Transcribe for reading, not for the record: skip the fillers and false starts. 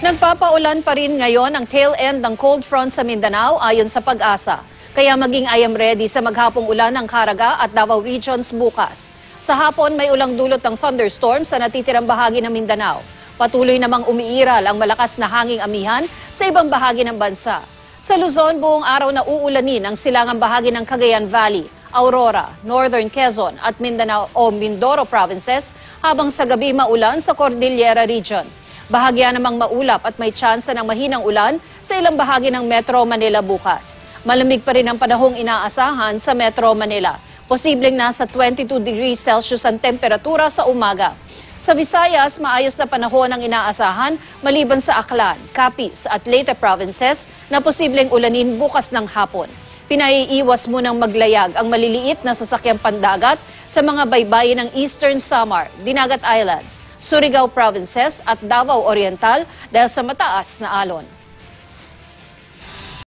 Nagpapaulan pa rin ngayon ang tail end ng cold front sa Mindanao ayon sa Pag-asa. Kaya maging I am ready sa maghapong ulan ng Caraga at Davao regions bukas. Sa hapon may ulang dulot ng thunderstorm sa natitirang bahagi ng Mindanao. Patuloy namang umiiral ang malakas na hanging amihan sa ibang bahagi ng bansa. Sa Luzon, buong araw na uulanin ang silangang bahagi ng Cagayan Valley, Aurora, Northern Quezon at Mindanao o Mindoro provinces, habang sa gabi maulan sa Cordillera region. Bahagya namang maulap at may tsansa ng mahinang ulan sa ilang bahagi ng Metro Manila bukas. Malamig pa rin ang panahong inaasahan sa Metro Manila. Posibleng nasa 22 degrees Celsius ang temperatura sa umaga. Sa Visayas, maayos na panahon ang inaasahan maliban sa Aklan, Capiz at Leyte provinces na posibleng ulanin bukas ng hapon. Pinaiiwas munang maglayag ang maliliit na sasakyang pandagat sa mga baybayin ng Eastern Samar, Dinagat Islands, Surigao provinces at Davao Oriental dahil sa mataas na alon.